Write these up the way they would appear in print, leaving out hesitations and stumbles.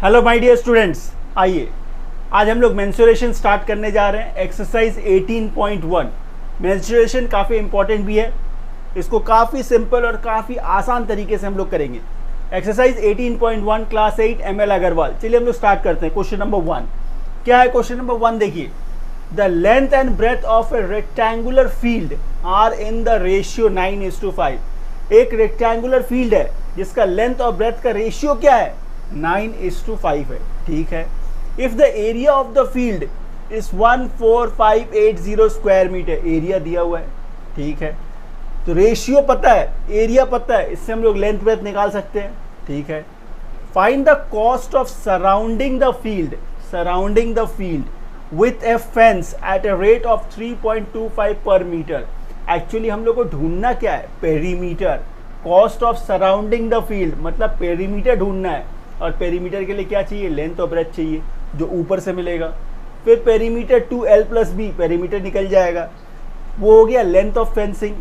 Hello my dear students, आइए आज हम लोग मेंसुरेशन स्टार्ट करने जा रहे हैं। एक्सरसाइज 18.1। मेंसुरेशन काफ़ी इंपॉर्टेंट भी है, इसको काफ़ी सिंपल और काफ़ी आसान तरीके से हम लोग करेंगे। Exercise 18.1 class 8 ML Agarwal. चलिए हम लोग स्टार्ट करते हैं। क्वेश्चन नंबर 1 क्या है? क्वेश्चन नंबर 1 देखिए, the length and breadth of a rectangular field are in the ratio 9:5। एक रेक्टेंगुलर फील्ड है जिसका लेंथ और ब्रेथ का रेशियो क्या है? 9:5 है। ठीक है। If the area of the field is 14580 square metre, area दिया हुआ है। ठीक है, तो रेशियो पता है, एरिया पता है, इससे हम लोग लेंथ ब्रेथ निकाल सकते हैं। ठीक है। Find the cost of surrounding the field with a fence at a rate of 3.25 per metre. Actually हम लोग को ढूंढना क्या है? Perimeter. Cost of surrounding the field मतलब पेरीमीटर ढूंढना है, और पेरीमीटर के लिए क्या चाहिए? लेंथ और ब्रेथ चाहिए, जो ऊपर से मिलेगा। फिर पेरीमीटर 2l+b, पेरीमीटर निकल जाएगा, वो हो गया length of fencing.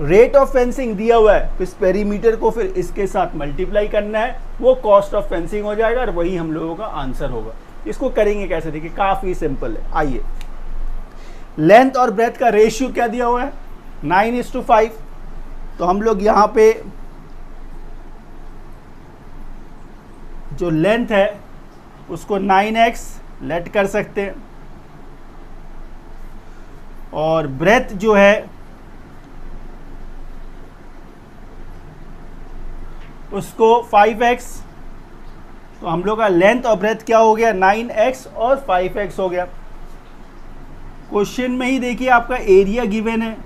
Rate of fencing दिया हुआ है, इस पेरीमीटर को फिर इसके साथ मल्टीप्लाई करना है, वो कॉस्ट ऑफ फेंसिंग हो जाएगा, और वही हम लोगों का आंसर होगा। इसको करेंगे कैसे? देखिए काफ़ी सिंपल है। आइए, लेंथ और ब्रेथ का रेशियो क्या दिया हुआ है? 9:5। तो हम लोग यहाँ पे जो लेंथ है उसको 9x लेट कर सकते हैं, और ब्रेथ जो है उसको 5x। तो हम लोग का लेंथ और ब्रेथ क्या हो गया? 9x और 5x हो गया। क्वेश्चन में ही देखिए आपका एरिया गिवन है,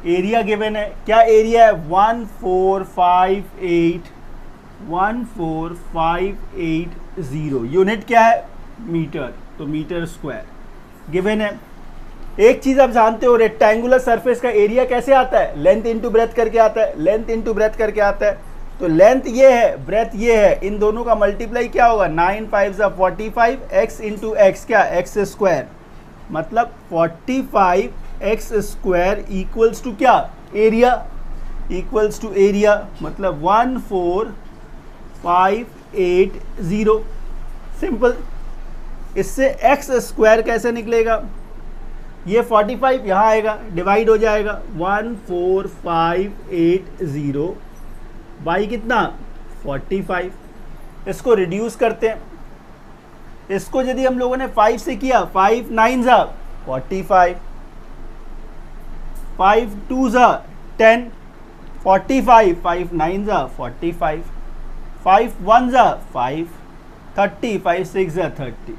एरिया गिवन है। क्या एरिया है? 14580। यूनिट क्या है? मीटर, तो मीटर स्क्वायर गिवन है। एक चीज आप जानते हो, रेक्टेंगुलर सरफेस का एरिया कैसे आता है? लेंथ इंटू ब्रेथ करके आता है, लेंथ इंटू ब्रेथ करके आता है। तो लेंथ ये है, ब्रेथ ये है, इन दोनों का मल्टीप्लाई क्या होगा? 9 5 45, x इंटू एक्स क्या? एक्स स्क्वायर, मतलब 45x स्क्वायर इक्वल्स टू क्या? एरिया, इक्वल्स टू एरिया, मतलब 14580। सिंपल। इससे x स्क्वायर कैसे निकलेगा? ये 45 यहाँ आएगा, डिवाइड हो जाएगा 14580 बाई कितना? 45। इसको रिड्यूस करते हैं। इसको यदि हम लोगों ने 5 से किया, 5 9 जा 45, 5 2 जा 10, 45, 5 9 जा 45, 5 1 जा 5, 30, 5 6 जा 30।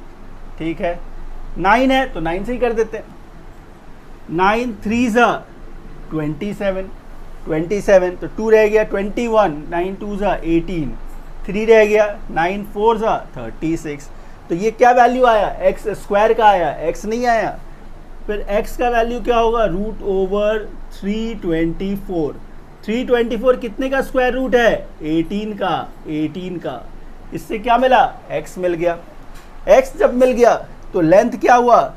ठीक है। 9 है तो 9 से ही कर देते हैं। 9 3 जा 27, 27 तो 2 रह गया 21, 9 2 जा 18, 3 रह गया, 9 4 जा 36। तो ये क्या वैल्यू आया? एक्स स्क्वायर का आया, एक्स नहीं आया। फिर एक्स का वैल्यू क्या होगा? √324। 324 कितने का स्क्वायर रूट है? 18 का, 18 का। इससे क्या मिला? एक्स मिल गया। एक्स जब मिल गया तो लेंथ क्या हुआ?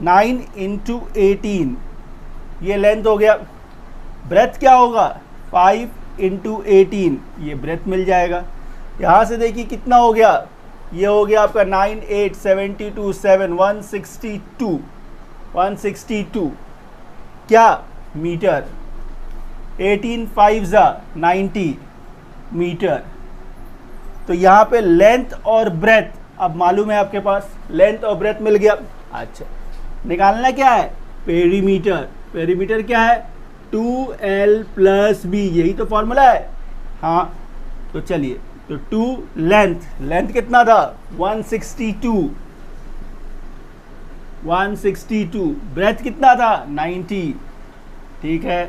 9 इंटू 18, ये लेंथ हो गया। ब्रेथ क्या होगा? 5 इंटू 18, ये ब्रेथ मिल जाएगा। यहाँ से देखिए कितना हो गया? ये हो गया आपका 9 8 72 7 162, 162 क्या? मीटर। 18 5 जा 90 मीटर। तो यहाँ पे लेंथ और ब्रेथ अब मालूम है आपके पास, लेंथ और ब्रेथ मिल गया। अच्छा, निकालना क्या है? पेरीमीटर। पेरीमीटर क्या है? 2l+b, यही तो फॉर्मूला है। हाँ, तो चलिए, तो 2 लेंथ, लेंथ कितना था? 162, 162। ब्रेथ कितना था? 90। ठीक है,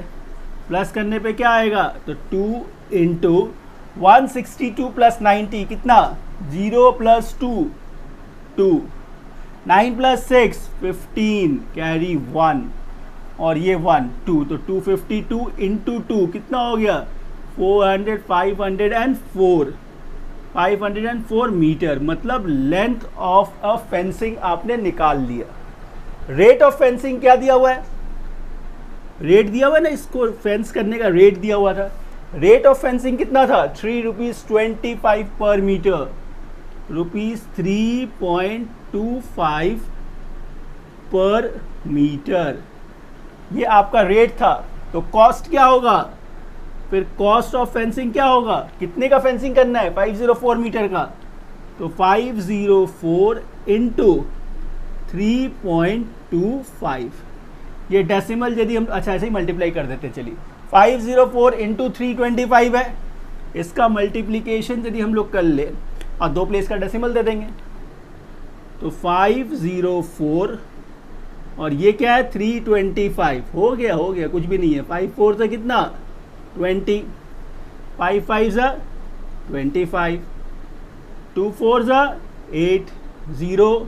प्लस करने पे क्या आएगा? तो 2 इंटू 162 + 90 कितना? 0 + 2 2, 9 + 6 15, कैरी 1, और ये 1 2, तो 252 इंटू 2 कितना हो गया? 400, 504 मीटर। मतलब लेंथ ऑफ अ फेंसिंग आपने निकाल लिया। रेट ऑफ फेंसिंग क्या दिया हुआ है? रेट दिया हुआ है ना, इसको फेंस करने का रेट दिया हुआ था। रेट ऑफ फेंसिंग कितना था, 3 रुपीज़ 25 पर मीटर, रुपीज़ 3.25 पर मीटर, ये आपका रेट था। तो कॉस्ट क्या होगा, फिर कॉस्ट ऑफ फेंसिंग क्या होगा, कितने का फेंसिंग करना है, 504 मीटर का, तो 504 इंटू 3.25, ये डेसिमल यदि हम अच्छा ऐसे ही मल्टीप्लाई कर देते, चलिए 504 इंटू 325 है, इसका मल्टीप्लीकेशन यदि हम लोग कर ले और 2 प्लेस का डेसिमल दे देंगे, तो 504 और ये क्या है 325, हो गया कुछ भी नहीं है, 5 4 से कितना 20, 5 5 सा 25, 2 4 सा 8, 0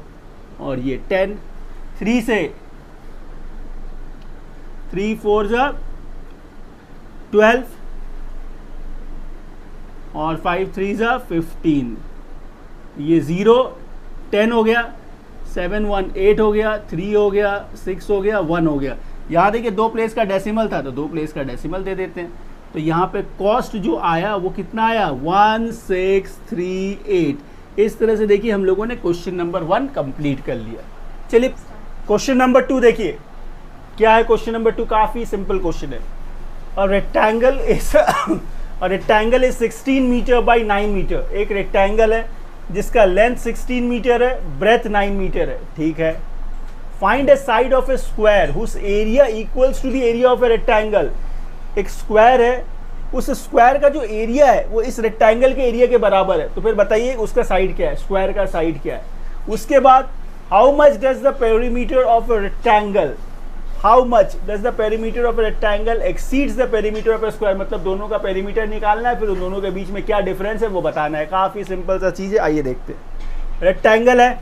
और ये 10, 3 से 3 4 सा 12 और 5 3 सा 15, ये 0 10 हो गया, 7 1 8 हो गया, 3 हो गया, 6 हो गया, 1 हो गया। यहाँ देखिए 2 प्लेस का डेसिमल था तो 2 प्लेस का डेसिमल दे देते हैं। तो यहाँ पे कॉस्ट जो आया वो कितना आया 1638। इस तरह से देखिए हम लोगों ने क्वेश्चन नंबर 1 कंप्लीट कर लिया। चलिए क्वेश्चन नंबर 2 देखिए क्या है। क्वेश्चन नंबर 2 काफ़ी सिंपल क्वेश्चन है। और rectangle is 16 metre by 9 metre. एक रेक्टेंगल है जिसका लेंथ 16 मीटर है, ब्रेथ 9 मीटर है, ठीक है। Find a side of a square whose area equals to the area of a rectangle. एक स्क्वायर है, उस स्क्वायर का जो एरिया है वो इस रेक्टेंगल के एरिया के बराबर है। तो फिर बताइए उसका साइड क्या है, स्क्वायर का साइड क्या है। उसके बाद how much does the perimeter of a rectangle, how much does the perimeter of a rectangle exceeds the perimeter of a square. मतलब दोनों का पेरीमीटर निकालना है, फिर उन दोनों के बीच में क्या डिफरेंस है वो बताना है। काफी सिंपल सा चीज है, आइए देखते हैं। रेक्टेंगल है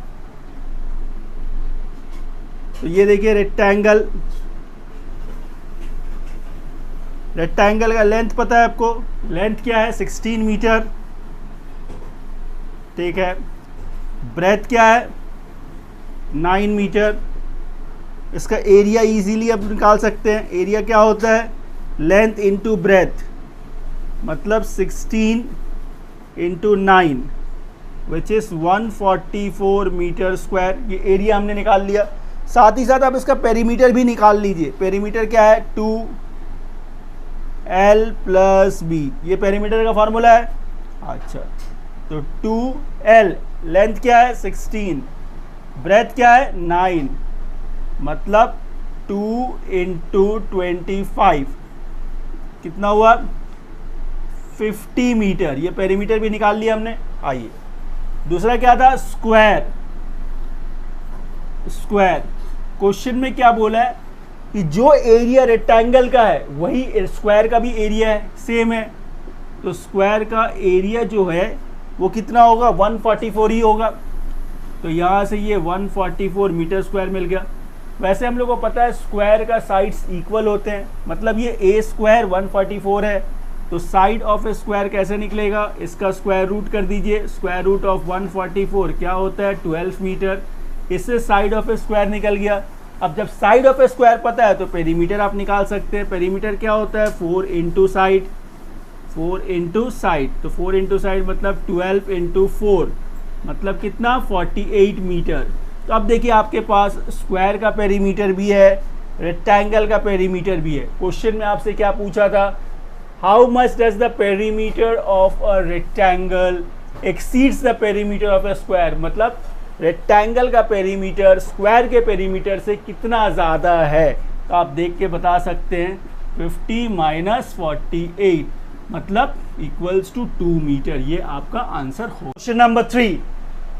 तो ये देखिए रेक्टेंगल का लेंथ पता है आपको, लेंथ क्या है 16 मीटर, ठीक है। ब्रेथ क्या है 9 मीटर। इसका एरिया इजीली आप निकाल सकते हैं। एरिया क्या होता है लेंथ इंटू ब्रेथ, मतलब 16 into 9 which is 144 metre square. ये एरिया हमने निकाल लिया। साथ ही साथ आप इसका पेरीमीटर भी निकाल लीजिए। पेरीमीटर क्या है 2L + B, ये पेरीमीटर का फॉर्मूला है। अच्छा तो 2L लेंथ क्या है 16, ब्रेथ क्या है 9, मतलब 2 इंटू 25 कितना हुआ 50 मीटर। ये पेरीमीटर भी निकाल लिया हमने। आइए दूसरा क्या था स्क्वायर। क्वेश्चन में क्या बोला है कि जो एरिया रेक्टेंगल का है वही स्क्वायर का भी एरिया है, सेम है। तो स्क्वायर का एरिया जो है वो कितना होगा 144 ही होगा। तो यहाँ से ये 144 मीटर स्क्वायर मिल गया। वैसे हम लोग को पता है स्क्वायर का साइड्स इक्वल होते हैं, मतलब ये a स्क्वायर 144 है तो साइड ऑफ ए स्क्वायर कैसे निकलेगा, इसका स्क्वायर रूट कर दीजिए। स्क्वायर रूट ऑफ 144 क्या होता है 12 मीटर। इससे साइड ऑफ ए स्क्वायर निकल गया। अब जब साइड ऑफ ए स्क्वायर पता है तो पेरीमीटर आप निकाल सकते हैं। पेरीमीटर क्या होता है 4 इंटू साइड, 4 इंटू साइड। तो 4 इंटू साइड मतलब 12 इंटू 4 मतलब कितना 48 मीटर। तो अब देखिए आपके पास स्क्वायर का पेरीमीटर भी है, रेक्टेंगल का पेरीमीटर भी है। क्वेश्चन में आपसे क्या पूछा था how much does the perimeter of a rectangle exceeds the perimeter of a square. मतलब रेक्टेंगल का पेरीमीटर स्क्वायर के पेरीमीटर से कितना ज़्यादा है। तो आप देख के बता सकते हैं 50 - 48 मतलब इक्वल्स टू 2 मीटर। ये आपका आंसर हो। Question number 3,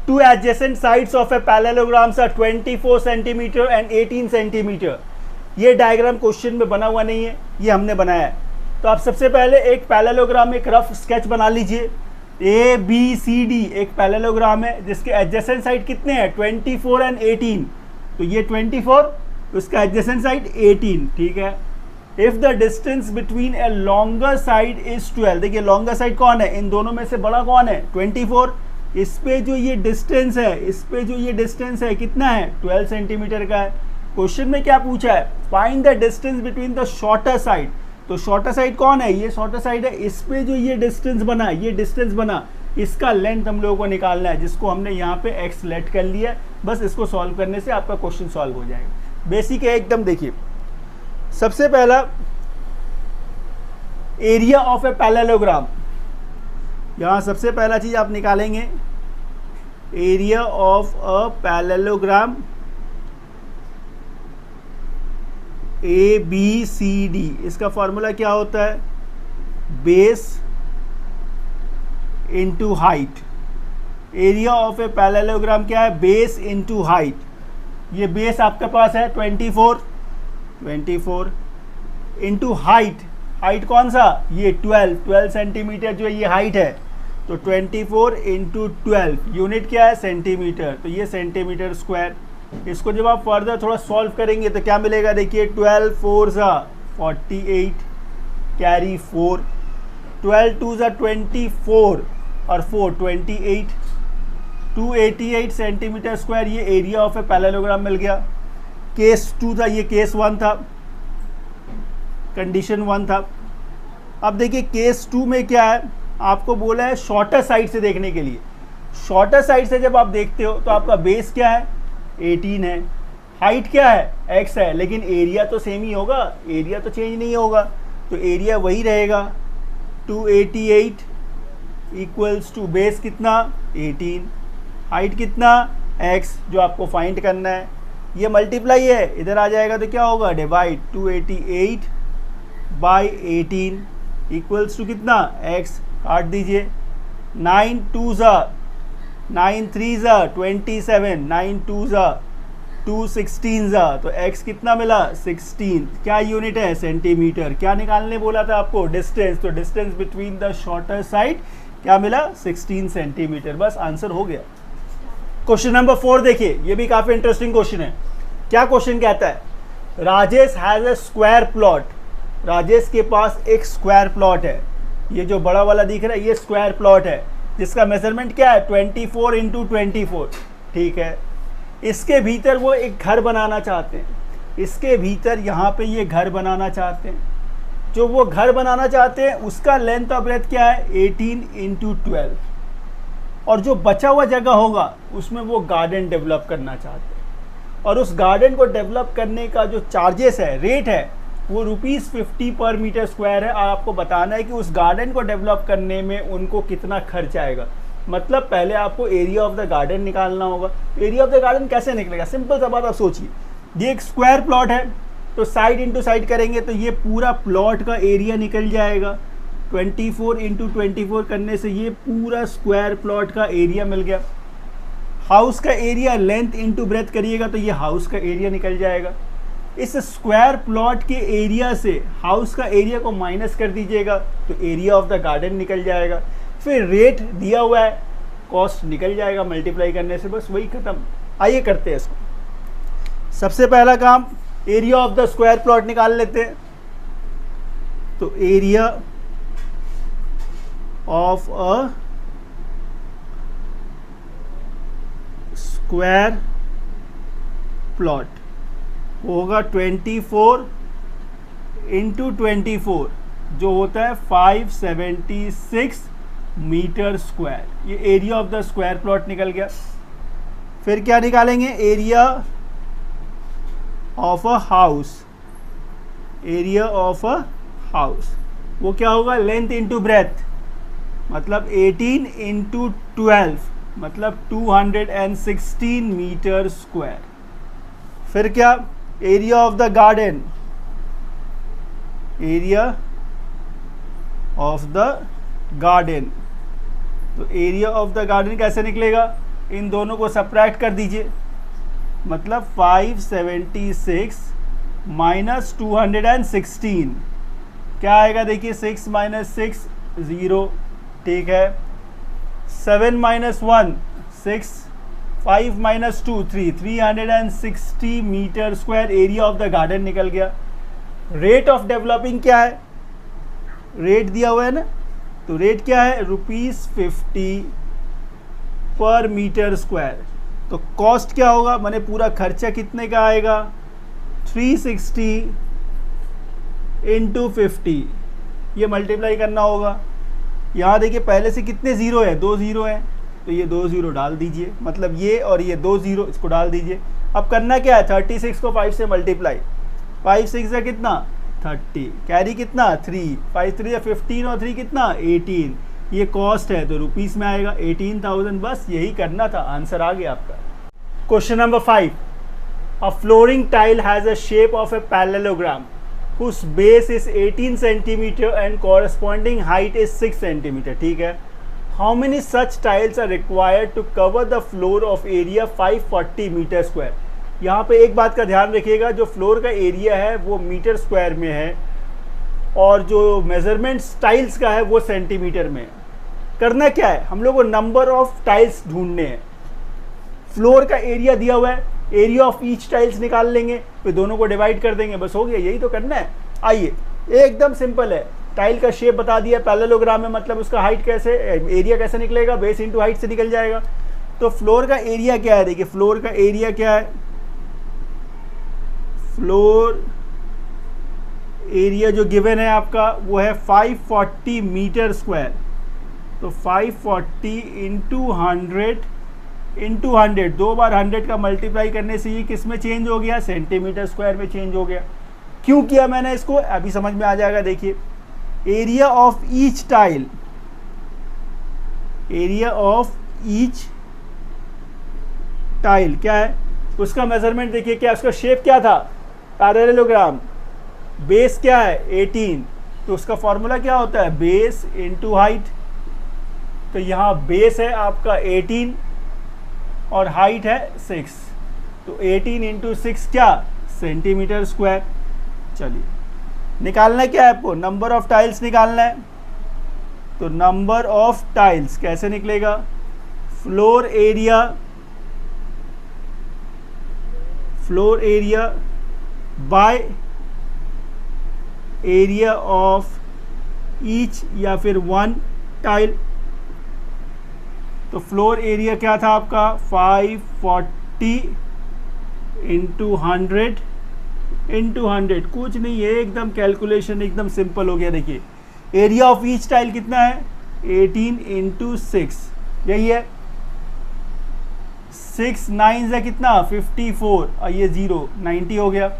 2 adjacent sides of a parallelogram are 24 centimetre and 18 centimetre. ये डायग्राम क्वेश्चन में बना हुआ नहीं है, ये हमने बनाया है। तो आप सबसे पहले एक पैरेललोग्राम एक रफ स्केच बना लीजिए। ABCD एक पैरेललोग्राम है जिसके एडजेसेंट साइड कितने हैं 24 एंड 18। तो ये 24, उसका एडजेसेंट साइड 18, ठीक है। If the distance between a longer side is 12, देखिए लॉन्गर साइड कौन है, इन दोनों में से बड़ा कौन है 24। इस पे जो ये डिस्टेंस है कितना है 12 सेंटीमीटर का है। क्वेश्चन में क्या पूछा है find the distance between the shorter side. तो शॉर्टर साइड कौन है, ये शॉर्टर साइड है। इस पे जो ये डिस्टेंस बना, ये डिस्टेंस बना, इसका लेंथ हम लोगों को निकालना है, जिसको हमने यहाँ पे x लेट कर लिया। बस इसको सॉल्व करने से आपका क्वेश्चन सॉल्व हो जाएगा। बेसिक है एकदम। देखिए सबसे पहला एरिया ऑफ ए पैरेललोग्राम, यहाँ सबसे पहला चीज आप निकालेंगे area of a parallelogram ABCD। इसका फॉर्मूला क्या होता है, base into height. Area of a parallelogram क्या है, बेस इंटू हाइट। ये बेस आपके पास है 24 इंटू हाइट। हाइट कौन सा, ये 12 सेंटीमीटर जो ये हाइट है। तो 24 इंटू 12, यूनिट क्या है, सेंटीमीटर। तो ये सेंटीमीटर स्क्वायर। इसको जब आप फर्दर थोड़ा सॉल्व करेंगे तो क्या मिलेगा, देखिए 12 4 48 कैरी 4, 12 2 24 और 4 28, 288 सेंटीमीटर स्क्वायर। ये एरिया ऑफ ए पैरेललोग्राम मिल गया। केस 2 था, ये केस 1 था, कंडीशन 1 था। अब देखिए केस 2 में क्या है, आपको बोला है शॉर्टर साइड से देखने के लिए। शॉर्टर साइड से जब आप देखते हो तो आपका बेस क्या है, 18 है, हाइट क्या है, x है, लेकिन एरिया तो सेम ही होगा, एरिया तो चेंज नहीं होगा। तो एरिया वही रहेगा 288 इक्वल्स टू बेस कितना 18, हाइट कितना x जो आपको फाइंड करना है। ये मल्टीप्लाई है, इधर आ जाएगा तो क्या होगा, डिवाइड 288 बाई 18 इक्वल्स टू कितना x, काट दीजिए। 9 2 9 3 27, 9 2 2 16 तो x कितना मिला 16। क्या यूनिट है, सेंटीमीटर। क्या निकालने बोला था आपको, डिस्टेंस। तो distance between the shorter side क्या मिला, 16 सेंटीमीटर। बस आंसर हो गया। क्वेश्चन नंबर 4 देखिए, ये भी काफी इंटरेस्टिंग क्वेश्चन है। क्या क्वेश्चन कहता है, Rajesh has a square plot. Rajesh के पास एक स्क्वायर प्लॉट है। ये जो बड़ा वाला दिख रहा है ये स्क्वायर प्लॉट है, जिसका मेजरमेंट क्या है 24 इंटू 24। ठीक है, इसके भीतर वो एक घर बनाना चाहते हैं। इसके भीतर यहाँ पे ये घर बनाना चाहते हैं। जो वो घर बनाना चाहते हैं उसका लेंथ और ब्रेथ क्या है 18 इंटू 12। और जो बचा हुआ जगह होगा उसमें वो गार्डन डेवलप करना चाहते हैं। और उस गार्डन को डेवलप करने का जो चार्जेस है, रेट है, वो ₹50 पर मीटर स्क्वायर है। और आपको बताना है कि उस गार्डन को डेवलप करने में उनको कितना खर्च आएगा। मतलब पहले आपको एरिया ऑफ द गार्डन निकालना होगा। एरिया ऑफ द गार्डन कैसे निकलेगा, सिंपल सा बात आप सोचिए। ये एक स्क्वायर प्लॉट है, तो साइड इंटू साइड करेंगे तो ये पूरा प्लॉट का एरिया निकल जाएगा। 24 इंटू 24 करने से ये पूरा स्क्वायर प्लॉट का एरिया मिल गया। हाउस का एरिया लेंथ इंटू ब्रेथ करिएगा तो ये हाउस का एरिया निकल जाएगा। इस स्क्वायर प्लॉट के एरिया से हाउस का एरिया को माइनस कर दीजिएगा तो एरिया ऑफ द गार्डन निकल जाएगा। फिर रेट दिया हुआ है, कॉस्ट निकल जाएगा मल्टीप्लाई करने से, बस वही खत्म। आइए करते हैं इसको। सबसे पहला काम, area of the square plot निकाल लेते हैं। तो area of a square plot होगा 24 इंटू 24 जो होता है 576 मीटर स्क्वायर। ये area of the square plot निकल गया। फिर क्या निकालेंगे, area of a house. Area of a house वो क्या होगा, लेंथ इंटू ब्रेथ, मतलब 18 इंटू 12 मतलब 216 मीटर स्क्वायर। फिर क्या, area of the garden. Area of the garden, तो एरिया ऑफ द गार्डन कैसे निकलेगा, इन दोनों को सब्ट्रैक्ट कर दीजिए, मतलब 576 माइनस 216 क्या आएगा, देखिए 6 माइनस 6 0, ठीक है। 7 minus 1 6, 5 minus 2 3, 360 metre square area of the garden निकल गया। रेट ऑफ डेवलपिंग क्या है, रेट दिया हुआ है ना, तो रेट क्या है ₹50 पर मीटर स्क्वायर। तो कॉस्ट क्या होगा, माने पूरा खर्चा कितने का आएगा, 360 इंटू 50, ये मल्टीप्लाई करना होगा। यहाँ देखिए पहले से कितने ज़ीरो है, 2 ज़ीरो है, तो ये 2 ज़ीरो डाल दीजिए, मतलब ये और ये 2 ज़ीरो इसको डाल दीजिए। अब करना क्या है, 36 को 5 से मल्टीप्लाई, 5 6 है कितना 30, कैरी कितना 3, 5 3 है 15 और 3 कितना 18, ये कॉस्ट है तो रुपीस में आएगा 18,000। बस यही करना था, आंसर आ गया आपका। Question number 5, a flooring tile has a shape of a parallelogram whose base is 18 centimeter and corresponding height is 6 centimeter। ठीक है, how many such tiles are required to cover the floor of area 540 metre square. यहाँ पे एक बात का ध्यान रखिएगा, जो फ्लोर का एरिया है वो मीटर स्क्वायर में है और जो मेजरमेंट टाइल्स का है वो सेंटीमीटर में है। करना क्या है, हम लोग को नंबर ऑफ टाइल्स ढूंढने हैं। फ्लोर का एरिया दिया हुआ है, एरिया ऑफ ईच टाइल्स निकाल लेंगे, फिर दोनों को डिवाइड कर देंगे, बस हो गया, यही तो करना है। आइए, एकदम सिंपल है, टाइल का शेप बता दिया, पैरेललोग्राम है, मतलब उसका हाइट कैसे, एरिया कैसे निकलेगा, बेस इंटू हाइट से निकल जाएगा। तो फ्लोर का एरिया क्या है, देखिए फ्लोर का एरिया क्या है, फ्लोर एरिया जो गिवन है आपका वो है 540 मीटर स्क्वायर। तो 540 इंटू 100 दो बार 100 का मल्टीप्लाई करने से ये किस में चेंज हो गया, सेंटीमीटर स्क्वायर में चेंज हो गया। क्यों किया मैंने इसको, अभी समझ में आ जाएगा। देखिए area of each tile, area of each tile क्या है, उसका मेजरमेंट देखिए, क्या उसका शेप क्या था, पैरेललोग्राम, बेस क्या है 18, तो उसका फॉर्मूला क्या होता है, बेस इंटू हाइट। तो यहाँ बेस है आपका 18 और हाइट है 6, तो 18 इंटू 6 क्या, सेंटीमीटर स्क्वायर। चलिए निकालना क्या है आपको, नंबर ऑफ टाइल्स निकालना है। तो नंबर ऑफ टाइल्स कैसे निकलेगा, floor area by area of each या फिर वन टाइल। तो फ्लोर एरिया क्या था आपका 540 इंटू 100 कुछ नहीं है, एकदम कैलकुलेशन एकदम सिंपल हो गया। देखिए एरिया ऑफ ईच टाइल कितना है 18 इंटू 6, यही है। 6 9 है कितना 54 और ये 0 90 हो गया।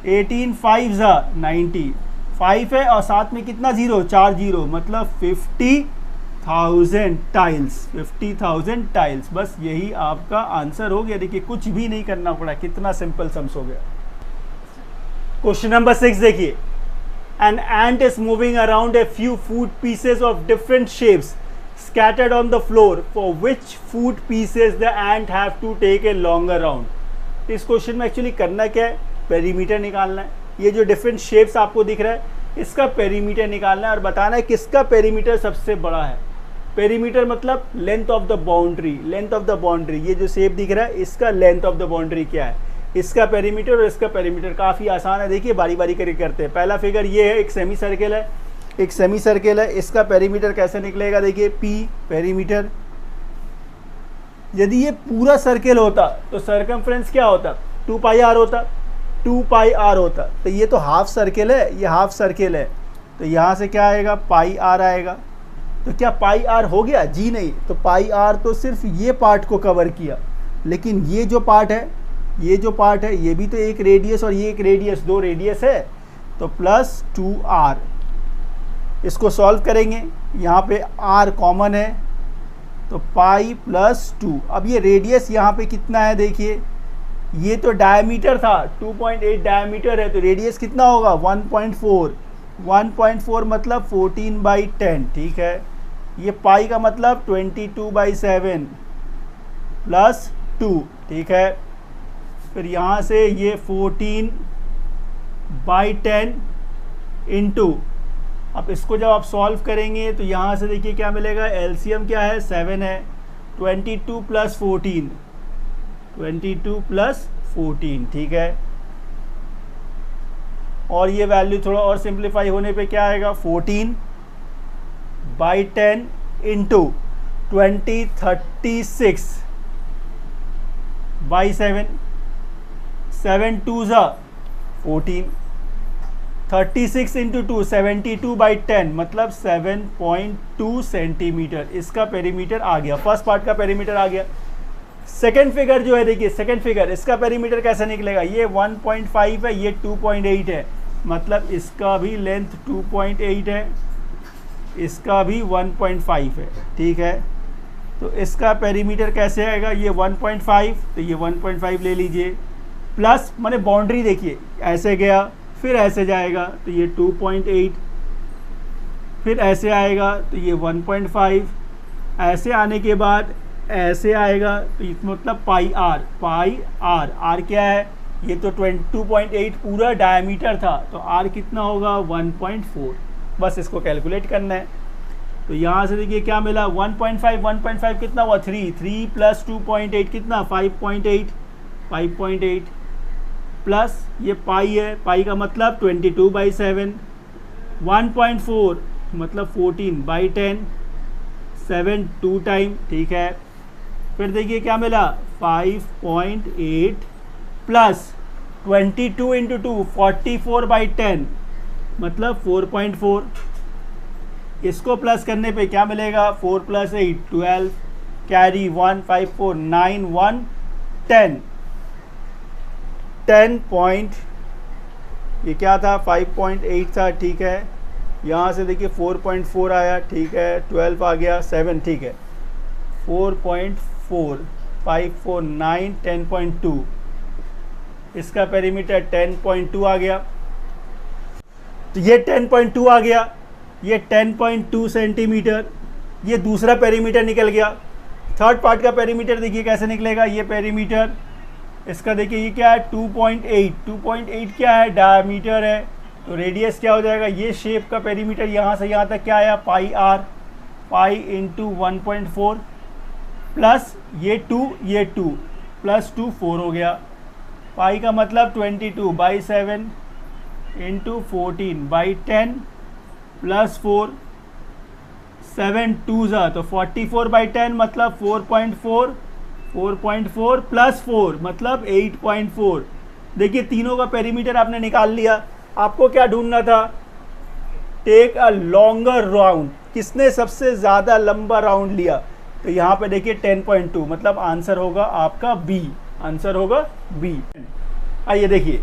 18 5 90, 5 है और साथ में कितना 0, 4 0, मतलब 50,000 टाइल्स, 50,000 टाइल्स। बस यही आपका आंसर हो गया। देखिए कुछ भी नहीं करना पड़ा, कितना सिंपल सम्स हो गया। क्वेश्चन नंबर 6 देखिए, an ant is moving around a few food pieces of different shapes scattered on the floor, for which food pieces the ant have to take a longer round। इस question में actually करना क्या है, perimeter निकालना है। ये जो different shapes आपको दिख रहा है इसका पेरीमीटर निकालना है और बताना है किसका पेरीमीटर सबसे बड़ा है। पेरीमीटर मतलब length of the boundary, length of the boundary, ये जो शेप दिख रहा है इसका लेंथ ऑफ द बाउंड्री क्या है, इसका पेरीमीटर और इसका पेरीमीटर। काफ़ी आसान है, देखिए बारी बारी करके करते हैं। पहला फिगर ये है, एक सेमी सर्किल है, एक सेमी सर्किल है, इसका पेरीमीटर कैसे निकलेगा, देखिए पी पेरीमीटर। यदि ये पूरा सर्किल होता तो सरकमफ्रेंस क्या होता, 2 पाई आर होता, 2 पाई आर होता। तो ये तो हाफ सर्किल है, ये हाफ सर्किल है, तो यहाँ से क्या आएगा पाई आर आएगा। तो क्या पाई आर हो गया, जी नहीं। तो पाई आर तो सिर्फ ये पार्ट को कवर किया, लेकिन ये जो पार्ट है, ये जो पार्ट है ये भी तो एक रेडियस और ये एक रेडियस, 2 रेडियस है, तो प्लस 2r। इसको सॉल्व करेंगे, यहाँ पे r कॉमन है तो पाई प्लस 2। अब ये रेडियस यहाँ पे कितना है, देखिए ये तो डायमीटर था, 2.8 डायमीटर है, तो रेडियस कितना होगा 1.4, 1.4 मतलब 14/10, ठीक है। ये पाई का मतलब 22/7 प्लस 2, ठीक है। फिर यहाँ से ये 14/10 इंटू, अब इसको जब आप सॉल्व करेंगे तो यहाँ से देखिए क्या मिलेगा, एलसीएम क्या है 7 है, 22 प्लस 14, 22 प्लस 14, ठीक है। और ये वैल्यू थोड़ा और सिंप्लीफाई होने पे क्या आएगा 14/10 इंटू 2036/7, 7 2 14, 36 इंटू 2 72/10 मतलब 7.2 सेंटीमीटर इसका पेरीमीटर आ गया। फर्स्ट पार्ट का पेरीमीटर आ गया। सेकंड फिगर जो है देखिए, सेकंड फिगर इसका पेरीमीटर कैसे निकलेगा, ये 1.5 है, ये 2.8 है, मतलब इसका भी लेंथ 2.8 है, इसका भी 1.5 है, ठीक है। तो इसका पेरीमीटर कैसे आएगा, ये 1.5, तो ये 1.5 ले लीजिए, प्लस मैंने बाउंड्री देखिए ऐसे गया, फिर ऐसे जाएगा तो ये 2.8, फिर ऐसे आएगा तो ये 1.5, ऐसे आने के बाद ऐसे आएगा तो मतलब पाई आर, आर क्या है, ये तो 2.8 पूरा डायमीटर था, तो आर कितना होगा 1.4, बस इसको कैलकुलेट करना है। तो यहाँ से देखिए क्या मिला 1.5 कितना हुआ 3 प्लस 2.8 कितना 5.8 प्लस ये पाई है, पाई का मतलब 22/7, 1.4 मतलब 14/10, 7 2 टाइम, ठीक है। फिर देखिए क्या मिला 5.8 प्लस 22 इंटू 2 44/10 मतलब 4.4, इसको प्लस करने पे क्या मिलेगा 4 + 8 12, कैरी 1 5 4 9 1 10 पॉइंट, ये क्या था 5.8 था, ठीक है। यहाँ से देखिए 4.4 आया, ठीक है, 12 आ गया, 7, ठीक है, 4.4 5 4 9 10.2, इसका पेरीमीटर 10.2 आ गया। तो ये 10.2 आ गया, ये 10.2 सेंटीमीटर, ये दूसरा पेरीमीटर निकल गया। थर्ड पार्ट का पेरीमीटर देखिए कैसे निकलेगा, ये पेरीमीटर इसका देखिए ये क्या है 2.8 क्या है डायमीटर है, तो रेडियस क्या हो जाएगा, ये शेप का पेरीमीटर यहाँ से यहाँ तक क्या आया पाई आर, पाई इंटू 1.4 प्लस ये 2 प्लस 2 4 हो गया, पाई का मतलब 22/7 इंटू 14/10 प्लस 4, 7 2 तो 44/10 मतलब 4.4 प्लस 4 मतलब 8.4। देखिए तीनों का पेरीमीटर आपने निकाल लिया। आपको क्या ढूंढना था, टेक अ लॉन्गर राउंड, किसने सबसे ज़्यादा लंबा राउंड लिया, तो यहाँ पे देखिए 10.2 मतलब आंसर होगा आपका बी, आंसर होगा बी। आइए देखिए,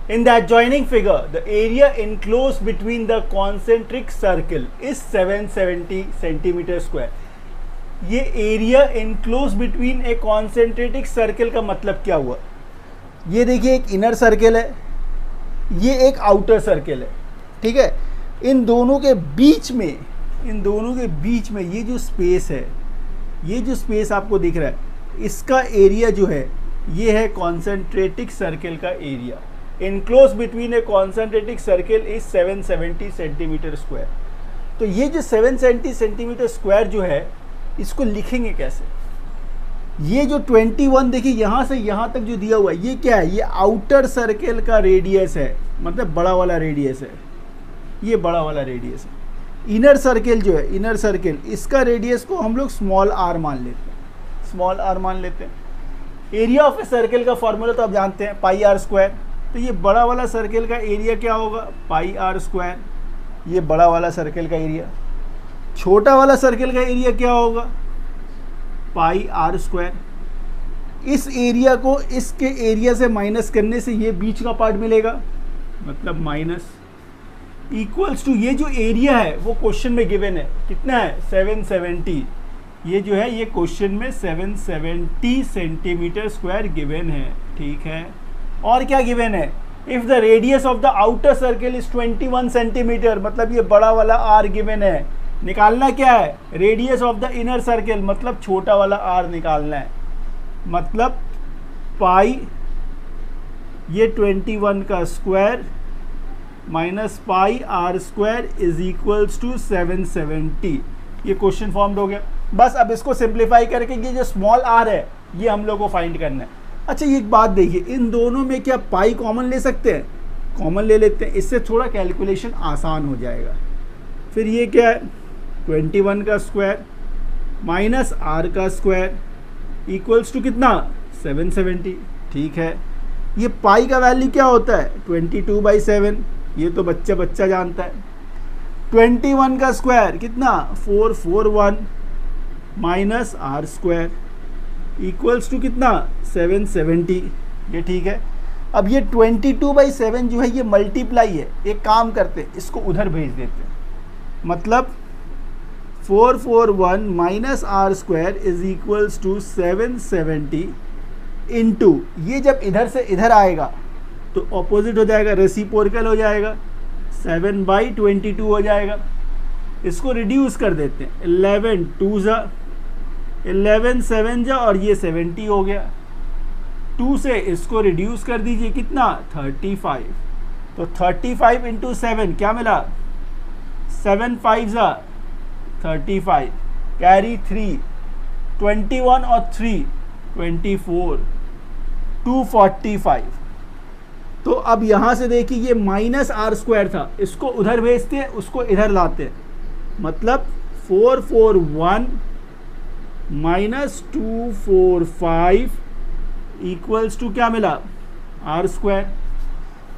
in the adjoining figure the area enclosed between the concentric circle is 770 centimeter square। ये area enclosed between a concentric circle का मतलब क्या हुआ, ये देखिए एक इनर सर्कल है, ये एक आउटर सर्कल है, ठीक है। इन दोनों के बीच में ये जो स्पेस है, ये जो स्पेस आपको दिख रहा है, इसका एरिया जो है ये है कॉन्सेंट्रेटिक सर्कल का area. Enclose between A कॉन्सेंट्रेटिक circle is 770 centimetre square. तो ये जो 770 सेंटीमीटर स्क्वायर जो है, इसको लिखेंगे कैसे, ये जो 21 देखिए यहाँ से यहाँ तक जो दिया हुआ है, ये क्या है, ये आउटर सर्कल का रेडियस है, मतलब बड़ा वाला रेडियस है, ये बड़ा वाला रेडियस है। इनर सर्कल जो है, इनर सर्कल, इसका रेडियस को हम लोग स्मॉल आर मान लेते हैं, एरिया ऑफ ए सर्कल का फॉर्मूला तो आप जानते हैं पाई आर स्क्वायर। तो ये बड़ा वाला सर्कल का एरिया क्या होगा पाई आर स्क्वायर, ये बड़ा वाला सर्कल का एरिया। छोटा वाला सर्कल का एरिया क्या होगा पाई आर स्क्वायर। इस एरिया को इसके एरिया से माइनस करने से ये बीच का पार्ट मिलेगा, मतलब माइनस इक्वल्स टू, ये जो एरिया है वो क्वेश्चन में गिवन है, कितना है 770, ये जो है ये क्वेश्चन में 770 सेंटीमीटर स्क्वायर गिवन है, ठीक है। और क्या गिवन है, if the radius of the outer circle is 21 centimetre, मतलब ये बड़ा वाला आर गिवन है। निकालना क्या है, radius of the inner circle, मतलब छोटा वाला आर निकालना है, मतलब पाई ये 21 का square minus pi r square is equals to 770। ये क्वेश्चन फॉर्म्ड हो गया। बस अब इसको सिंप्लीफाई करके ये जो स्मॉल आर है ये हम लोग को फाइंड करना है। अच्छा ये एक बात देखिए, इन दोनों में क्या पाई कॉमन ले सकते हैं, कॉमन ले लेते हैं, इससे थोड़ा कैलकुलेशन आसान हो जाएगा। फिर ये क्या है 21 का स्क्वायर माइनस आर का स्क्वायर इक्वल्स टू कितना 770, ठीक है। ये पाई का वैल्यू क्या होता है 22/7, ये तो बच्चा बच्चा जानता है। 21 का स्क्वायर कितना 441 minus r square equals to कितना 770। ये ठीक है। अब ये 22/7 जो है ये मल्टीप्लाई है। एक काम करते हैं, इसको उधर भेज देते हैं। मतलब 441 minus r square is equals to 770 into, ये जब इधर से इधर आएगा तो ऑपोजिट हो जाएगा, रेसिप्रोकल हो जाएगा, 7/22 हो जाएगा। इसको रिड्यूस कर देते हैं, 11 2 जा 11 7 जा और ये 70 हो गया। 2 से इसको रिड्यूस कर दीजिए, कितना 35। तो 35 इंटू 7 क्या मिला 7 5 जा 35, कैरी 3, 21 और 3 24, 245। तो अब यहाँ से देखिए ये माइनस आर स्क्वायर था, इसको उधर भेजते हैं, उसको इधर लाते हैं। मतलब 441 माइनस 245 इक्वल्स टू क्या मिला आर स्क्वायर।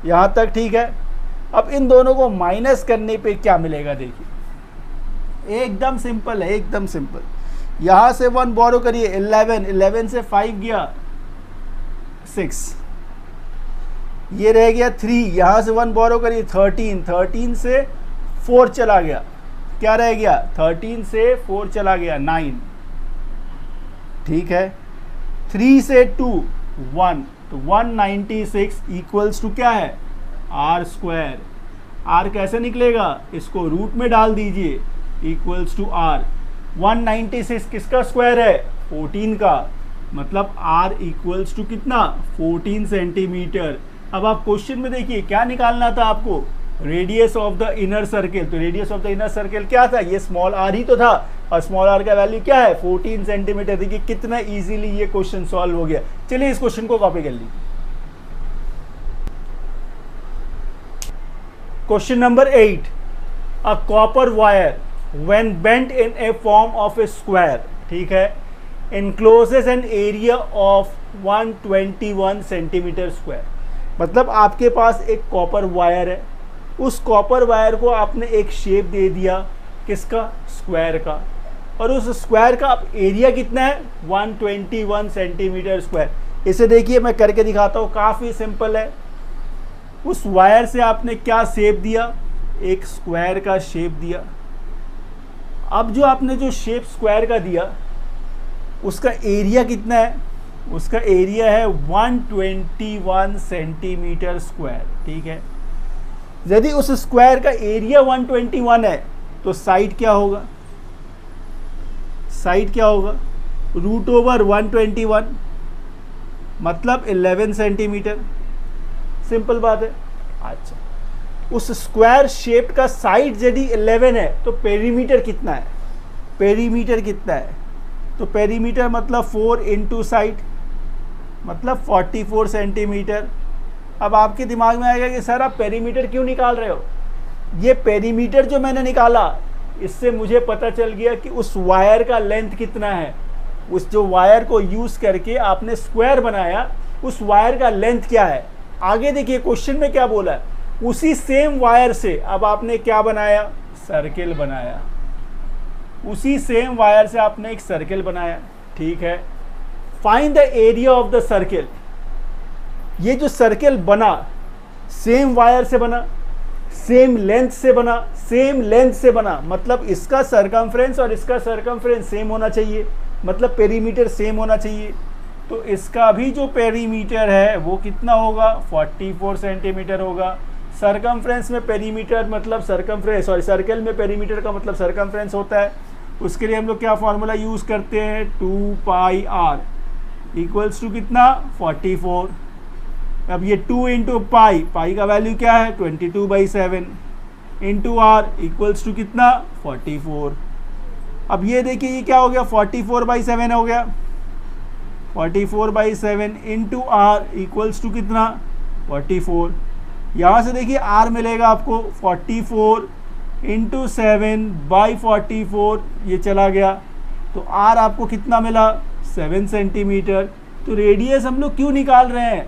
यहाँ तक ठीक है। अब इन दोनों को माइनस करने पे क्या मिलेगा देखिए, एकदम सिंपल है, एकदम सिंपल। यहाँ से 1 बोरो करिए, 11 से 5 गया 6, ये रह गया 3, यहाँ से 1 बोरो करिए 13 से 4 चला गया, क्या रह गया 13 से 4 चला गया 9, ठीक है। 3 से 2 1, तो 196 इक्वल्स टू क्या है आर स्क्वायर। आर कैसे निकलेगा, इसको रूट में डाल दीजिए, इक्वल्स टू आर। 196 किसका स्क्वायर है 14 का, मतलब आर इक्वल्स टू कितना 14 सेंटीमीटर। अब आप क्वेश्चन में देखिए क्या निकालना था आपको, radius of the inner circle. तो radius of the inner circle क्या था, ये स्मॉल आर ही तो था, और स्मॉल आर का वैल्यू क्या है 14 सेंटीमीटर। देखिए कितना इजीली ये क्वेश्चन सॉल्व हो गया। चलिए इस क्वेश्चन को कॉपी कर लीजिए। Question number 8, a copper wire when bent in a form of a square, ठीक है, encloses an area of 121 centimetre square. मतलब आपके पास एक कॉपर वायर है, उस कॉपर वायर को आपने एक शेप दे दिया किसका स्क्वायर का, और उस स्क्वायर का एरिया कितना है 121 सेंटीमीटर स्क्वायर। इसे देखिए मैं करके दिखाता हूँ, काफ़ी सिंपल है। उस वायर से आपने क्या शेप दिया, एक स्क्वायर का शेप दिया। अब जो आपने जो शेप स्क्वायर का दिया उसका एरिया कितना है, उसका एरिया है 121 सेंटीमीटर स्क्वायर, ठीक है। यदि उस स्क्वायर का एरिया 121 है तो साइड क्या होगा, साइड क्या होगा रूट ओवर 121, मतलब 11 सेंटीमीटर। सिंपल बात है। अच्छा, उस स्क्वायर शेप का साइड यदि 11 है तो पेरीमीटर कितना है, पेरीमीटर कितना है, तो पेरीमीटर मतलब 4 इंटू साइड, मतलब 44 सेंटीमीटर। अब आपके दिमाग में आएगा कि सर आप पेरीमीटर क्यों निकाल रहे हो। ये पेरीमीटर जो मैंने निकाला इससे मुझे पता चल गया कि उस वायर का लेंथ कितना है। उस जो वायर को यूज़ करके आपने स्क्वायर बनाया उस वायर का लेंथ क्या है। आगे देखिए क्वेश्चन में क्या बोला है, उसी सेम वायर से अब आपने क्या बनाया, सर्किल बनाया। उसी सेम वायर से आपने एक सर्किल बनाया, ठीक है। Find the area of the circle. ये जो सर्किल बना सेम वायर से बना, सेम लेंथ से बना, सेम लेंथ से बना, मतलब इसका सरकमफ्रेंस और इसका सरकमफ्रेंस सेम होना चाहिए, मतलब पेरीमीटर सेम होना चाहिए। तो इसका भी जो पेरीमीटर है वो कितना होगा 44 सेंटीमीटर होगा। सरकमफ्रेंस में पेरीमीटर मतलब सरकमफ्रेंस, सॉरी सर्कल में पेरीमीटर का मतलब सरकमफ्रेंस होता है। उसके लिए हम लोग क्या फॉर्मूला यूज़ करते हैं 2πr इक्वल्स टू कितना 44। अब ये 2 इंटू पाई, पाई का वैल्यू क्या है 22/7 इंटू आर इक्वल्स टू कितना 44। अब ये देखिए ये क्या हो गया 44/7 हो गया, 44/7 इंटू आर इक्वल्स टू कितना 44। यहाँ से देखिए आर मिलेगा आपको 44 इंटू 7/44, ये चला गया तो आर आपको कितना मिला 7 सेंटीमीटर। तो रेडियस हम लोग क्यों निकाल रहे हैं,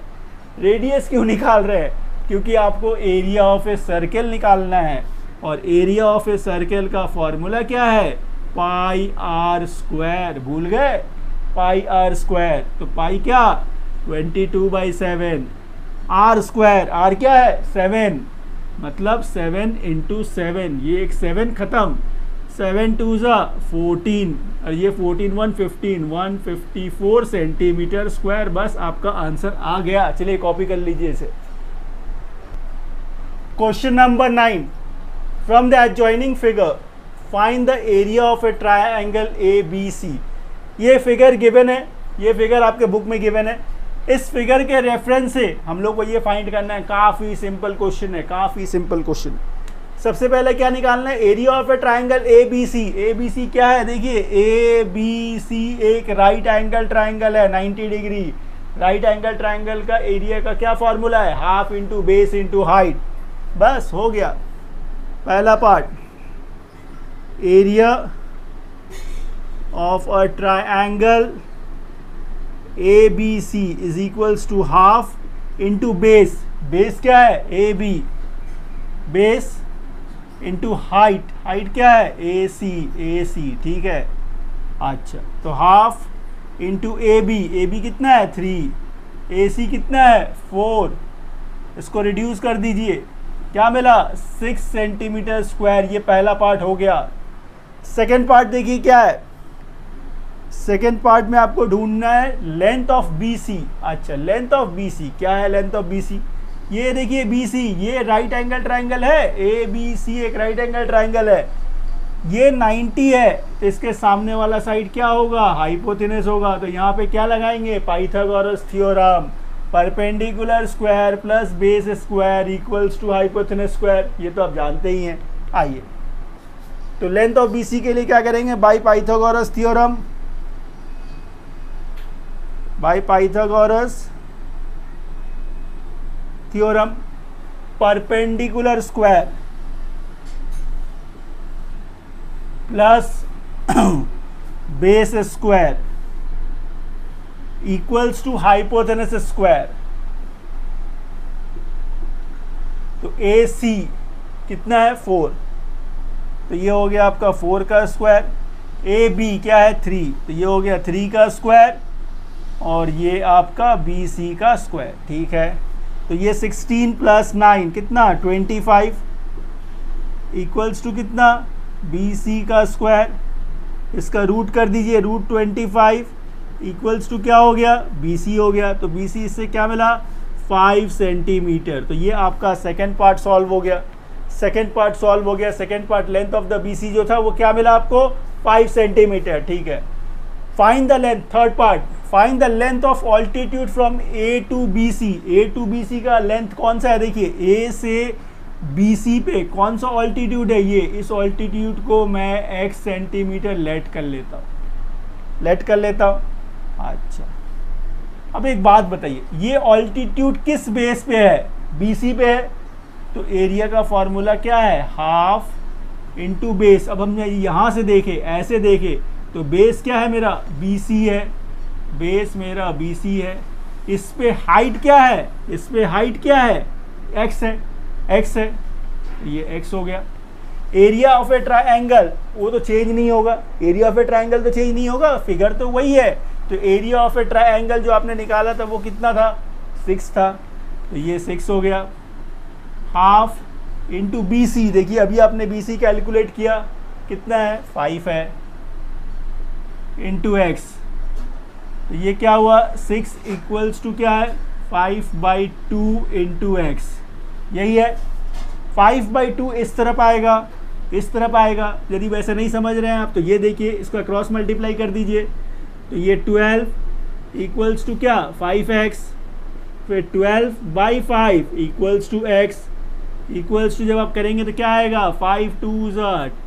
रेडियस क्यों निकाल रहे हैं, क्योंकि आपको एरिया ऑफ ए सर्कल निकालना है, और एरिया ऑफ ए सर्कल का फॉर्मूला क्या है, पाई आर स्क्वायर। भूल गए, पाई आर स्क्वायर। तो पाई क्या, 22/7, आर स्क्वायर, आर क्या है 7, मतलब 7 × 7, ये एक 7 खत्म, 7 2 14, और ये 14 1 15, 154 सेंटीमीटर स्क्वायर। बस आपका आंसर आ गया। चलिए कॉपी कर लीजिए इसे। Question number 9, from the adjoining figure find the area of A triangle ABC। ये फिगर गिवन है, ये फिगर आपके बुक में गिवन है। इस फिगर के रेफरेंस से हम लोग को ये फाइंड करना है। काफ़ी सिंपल क्वेश्चन है, काफ़ी सिंपल क्वेश्चन। सबसे पहले क्या निकालना है, area of A triangle ABC। ABC क्या है, देखिए ABC एक राइट एंगल ट्राइंगल है, 90 डिग्री। राइट एंगल ट्राइंगल का एरिया का क्या फॉर्मूला है, half into base into height. बस हो गया पहला part. Area of a triangle ABC is equals to half into base. Base क्या है AB, base into height, height क्या है AC, ठीक है। अच्छा, तो हाफ इंटू AB कितना है 3, AC कितना है 4। इसको रिड्यूस कर दीजिए, क्या मिला 6 सेंटीमीटर स्क्वायर। ये पहला पार्ट हो गया। सेकेंड पार्ट देखिए क्या है, सेकेंड पार्ट में आपको ढूंढना है लेंथ ऑफ BC। अच्छा, लेंथ ऑफ BC क्या है, लेंथ ऑफ BC ये देखिए BC, ये राइट एंगल ट्राइंगल है, ABC एक राइट एंगल ट्राइंगल है। ये 90 है, तो इसके सामने वाला साइड क्या होगा, हाइपोटेनस होगा। तो यहाँ पे क्या लगाएंगे, Pythagoras theorem, perpendicular square plus base square equals to hypotenuse square. ये तो आप जानते ही हैं। आइए, तो लेंथ ऑफ BC के लिए क्या करेंगे, by Pythagoras theorem, by Pythagoras theorem, perpendicular square plus base square equals to hypotenuse square. तो AC कितना है 4, तो ये हो गया आपका 4 का स्क्वायर। AB क्या है 3, तो ये हो गया 3 का स्क्वायर, और ये आपका BC का स्क्वायर, ठीक है। तो ये 16 + 9 कितना 25 इक्वल्स टू कितना BC का स्क्वायर। इसका रूट कर दीजिए, √25 इक्वल्स टू क्या हो गया, BC हो गया। तो BC इससे क्या मिला 5 सेंटीमीटर। तो ये आपका सेकेंड पार्ट सॉल्व हो गया। सेकेंड पार्ट सॉल्व हो गया। Second part length of the BC जो था वो क्या मिला आपको 5 सेंटीमीटर, ठीक है। Find the length, third part, find the length of altitude from A to BC। A to BC का लेंथ कौन सा है, देखिए A से BC पे कौन सा ऑल्टीट्यूड है, ये इस ऑल्टीट्यूड को मैं x सेंटीमीटर लेट कर लेता हूँ, अच्छा, अब एक बात बताइए, ये ऑल्टीट्यूड किस बेस पे है, BC पे है। तो एरिया का फॉर्मूला क्या है, हाफ इंटू बेस। अब हमने यहाँ से देखे, ऐसे देखे, तो बेस क्या है मेरा BC है, बेस मेरा BC है। इस पे हाइट क्या है, इस पे हाइट क्या है x है, x है, ये x हो गया। एरिया ऑफ ए ट्राइंगल वो तो चेंज नहीं होगा, एरिया ऑफ ए ट्राइंगल तो चेंज नहीं होगा, फिगर तो वही है। तो एरिया ऑफ ए ट्राइंगल जो आपने निकाला था वो कितना था 6 था, तो ये 6 हो गया। हाफ इंटू BC, देखिए अभी आपने BC कैलकुलेट किया कितना है 5 है, इंटू x, तो ये क्या हुआ 6 इक्वल्स टू क्या है 5/2 इंटू x, यही है। 5/2 इस तरफ आएगा, इस तरफ आएगा। यदि वैसे नहीं समझ रहे हैं आप तो ये देखिए, इसको क्रॉस मल्टीप्लाई कर दीजिए, तो ये 12 इक्वल्स टू क्या 5x, फिर 12/5 equals to x, equals to जब आप करेंगे तो क्या आएगा 5 2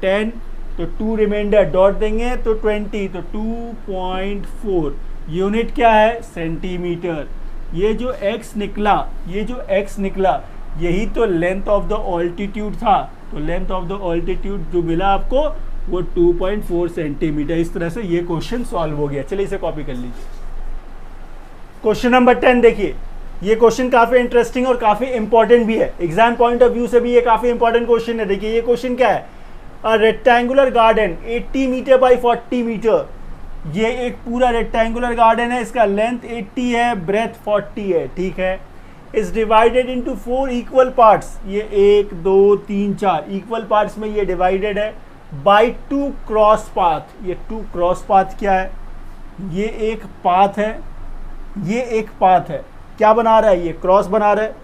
10, तो 2 रिमाइंडर डॉट देंगे तो 20, तो 2.4 यूनिट क्या है सेंटीमीटर। ये जो x निकला, ये जो x निकला, यही तो लेंथ ऑफ द ऑल्टीट्यूड था। तो लेंथ ऑफ द ऑल्टीट्यूड जो मिला आपको वो 2.4 सेंटीमीटर। इस तरह से ये क्वेश्चन सॉल्व हो गया। चलिए इसे कॉपी कर लीजिए। क्वेश्चन नंबर 10 देखिए, ये क्वेश्चन काफ़ी इंटरेस्टिंग और काफ़ी इंपॉर्टेंट भी है, एग्जाम पॉइंट ऑफ व्यू से भी ये काफ़ी इंपॉर्टेंट क्वेश्चन है। देखिए ये क्वेश्चन क्या है, a rectangular garden 80 metre by 40 metre, ये एक पूरा रेक्टेंगुलर गार्डन है, इसका लेंथ 80 है, ब्रेथ 40 है, ठीक है। Is divided into 4 equal parts, ये 1 2 3 4 इक्वल पार्ट्स में ये डिवाइडेड है बाय 2 क्रॉस पाथ। ये 2 क्रॉस पाथ क्या है, ये एक पाथ है, ये एक पाथ है, क्या बना रहा है, ये क्रॉस बना रहा है,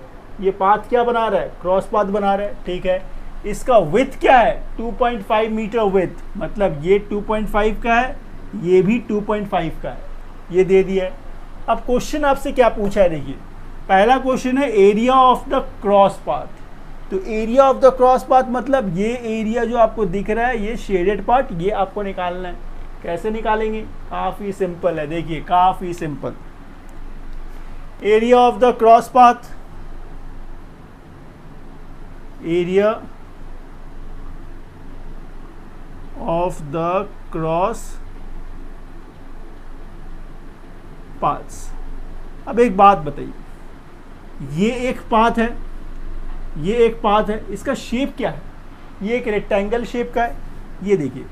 ये पाथ क्या बना रहा है, क्रॉस पाथ बना रहा है, ठीक है। इसका विड्थ क्या है, 2.5 मीटर विड्थ, मतलब ये 2.5 का है, ये भी 2.5 का है, ये दे दिया है। अब क्वेश्चन आपसे क्या पूछा है, देखिए पहला क्वेश्चन है area of the cross path. तो area of the cross path मतलब ये एरिया जो आपको दिख रहा है, ये शेडेड पार्ट, ये आपको निकालना है। कैसे निकालेंगे, काफ़ी सिंपल है, देखिए काफ़ी simple. Area of the cross path, area of the cross paths. अब एक बात बताइए, ये एक पाथ है, ये एक पाथ है, इसका शेप क्या है, ये एक रेक्टेंगल शेप का है। ये देखिए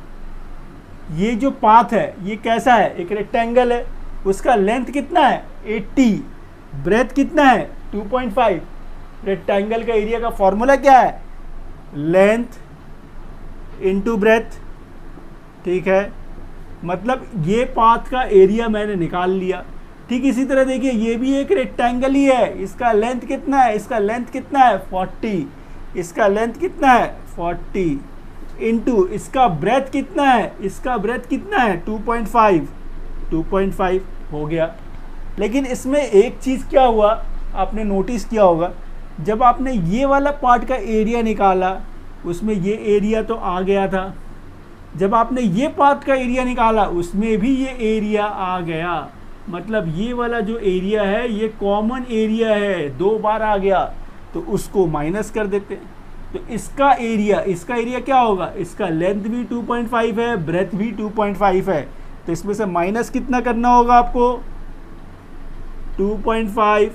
ये जो पाथ है ये कैसा है, एक रेक्टेंगल है, उसका लेंथ कितना है 80, ब्रेथ कितना है 2.5। रेक्टेंगल का एरिया का फॉर्मूला क्या है, लेंथ इनटू ब्रेथ, ठीक है। मतलब ये पाथ का एरिया मैंने निकाल लिया। ठीक इसी तरह देखिए ये भी एक रेक्टेंगल ही है, इसका लेंथ कितना है, इसका लेंथ कितना है 40, इसका लेंथ कितना है 40 इनटू इसका ब्रेथ कितना है, इसका ब्रेथ कितना है 2.5 हो गया। लेकिन इसमें एक चीज़ क्या हुआ, आपने नोटिस किया होगा, जब आपने ये वाला पार्ट का एरिया निकाला उसमें ये एरिया तो आ गया था, जब आपने ये पार्ट का एरिया निकाला उसमें भी ये एरिया आ गया। मतलब ये वाला जो एरिया है ये कॉमन एरिया है, 2 बार आ गया, तो उसको माइनस कर देते हैं। तो इसका एरिया क्या होगा, इसका लेंथ भी 2.5 है, ब्रेथ भी 2.5 है, तो इसमें से माइनस कितना करना होगा आपको, 2.5